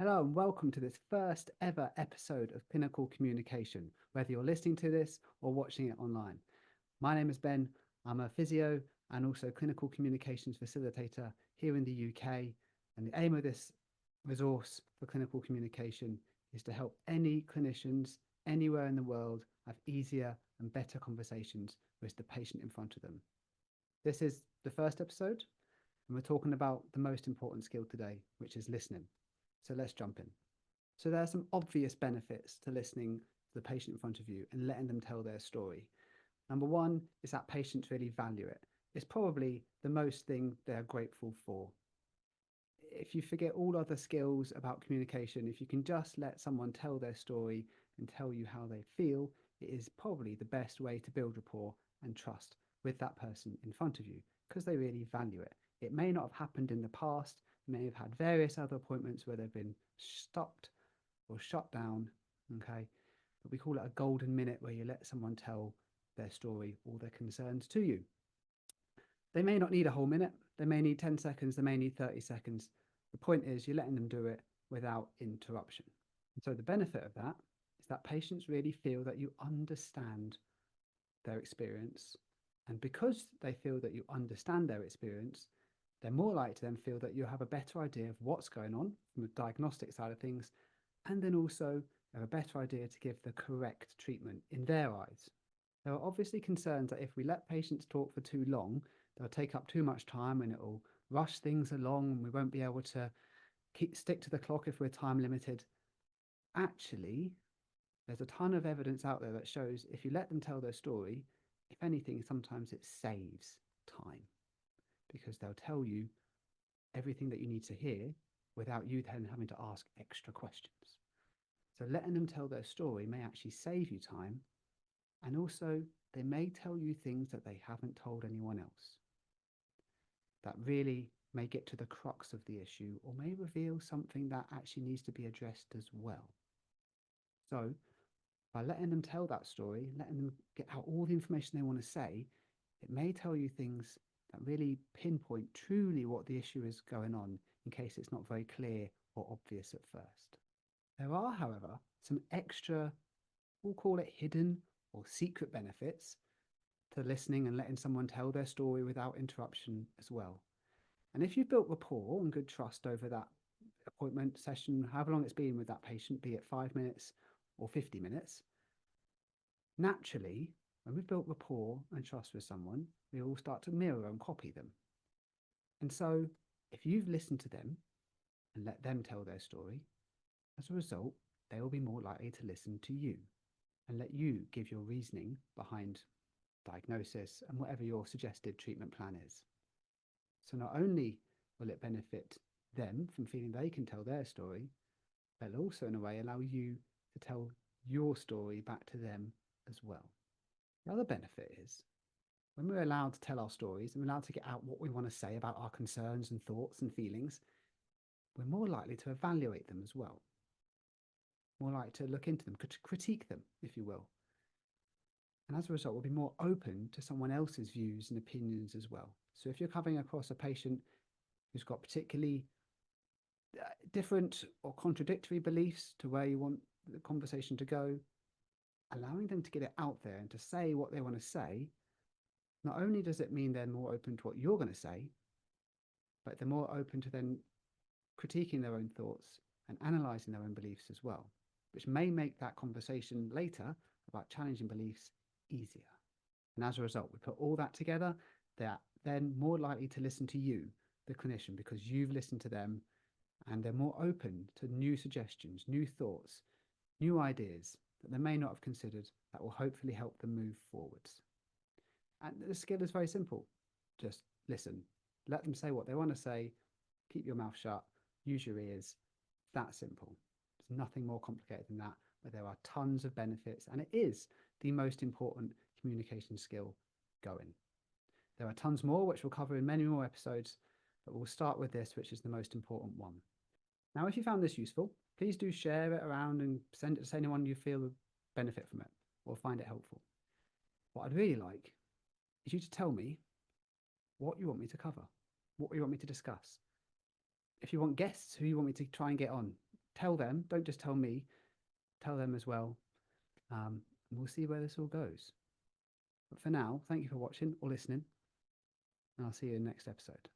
Hello and welcome to this first ever episode of Clinical Communication, whether you're listening to this or watching it online. My name is Ben. I'm a physio and also clinical communications facilitator here in the UK. And the aim of this resource for clinical communication is to help any clinicians anywhere in the world have easier and better conversations with the patient in front of them. This is the first episode, and we're talking about the most important skill today, which is listening. So let's jump in. So there are some obvious benefits to listening to the patient in front of you and letting them tell their story. Number one is that patients really value it. It's probably the most thing they're grateful for. If you forget all other skills about communication, if you can just let someone tell their story and tell you how they feel, it is probably the best way to build rapport and trust with that person in front of you because they really value it. It may not have happened in the past. You may have had various other appointments where they've been stopped or shut down, okay? But we call it a golden minute where you let someone tell their story or their concerns to you. They may not need a whole minute. They may need 10 seconds. They may need 30 seconds. The point is you're letting them do it without interruption. And so the benefit of that is that patients really feel that you understand their experience. And because they feel that you understand their experience, they're more likely to then feel that you have a better idea of what's going on from the diagnostic side of things, and then also have a better idea to give the correct treatment in their eyes. There are obviously concerns that if we let patients talk for too long, they'll take up too much time and it'll rush things along and we won't be able to stick to the clock if we're time limited. Actually, there's a ton of evidence out there that shows if you let them tell their story, if anything, sometimes it saves time because they'll tell you everything that you need to hear without you then having to ask extra questions. So letting them tell their story may actually save you time, and also they may tell you things that they haven't told anyone else that really may get to the crux of the issue or may reveal something that actually needs to be addressed as well. So by letting them tell that story, letting them get out all the information they want to say, it may tell you things that really pinpoint truly what the issue is going on in case it's not very clear or obvious at first. There are, however, some extra, we'll call it hidden or secret benefits to listening and letting someone tell their story without interruption as well. And if you've built rapport and good trust over that appointment session, however long it's been with that patient, be it 5 minutes or 50 minutes, naturally, when we've built rapport and trust with someone, we all start to mirror and copy them. And so if you've listened to them and let them tell their story, as a result, they will be more likely to listen to you and let you give your reasoning behind diagnosis and whatever your suggested treatment plan is. So not only will it benefit them from feeling they can tell their story, but it'll also in a way allow you to tell your story back to them as well. The other benefit is when we're allowed to tell our stories and we're allowed to get out what we want to say about our concerns and thoughts and feelings, we're more likely to evaluate them as well. More likely to look into them, critique them, if you will. And as a result, we'll be more open to someone else's views and opinions as well. So if you're coming across a patient who's got particularly different or contradictory beliefs to where you want the conversation to go, allowing them to get it out there and to say what they want to say, not only does it mean they're more open to what you're going to say, but they're more open to then critiquing their own thoughts and analysing their own beliefs as well, which may make that conversation later about challenging beliefs easier. And as a result, we put all that together, they're then more likely to listen to you, the clinician, because you've listened to them and they're more open to new suggestions, new thoughts, new ideas that they may not have considered that will hopefully help them move forwards. And the skill is very simple. Just listen, let them say what they want to say, keep your mouth shut, use your ears. That simple. There's nothing more complicated than that, but there are tons of benefits, and it is the most important communication skill going. There are tons more, which we'll cover in many more episodes, but we'll start with this, which is the most important one. Now, if you found this useful, please do share it around and send it to anyone you feel would benefit from it or find it helpful. What I'd really like is you to tell me what you want me to cover, what you want me to discuss. If you want guests who you want me to try and get on, tell them, don't just tell me, tell them as well. And we'll see where this all goes. But for now, thank you for watching or listening, and I'll see you in the next episode.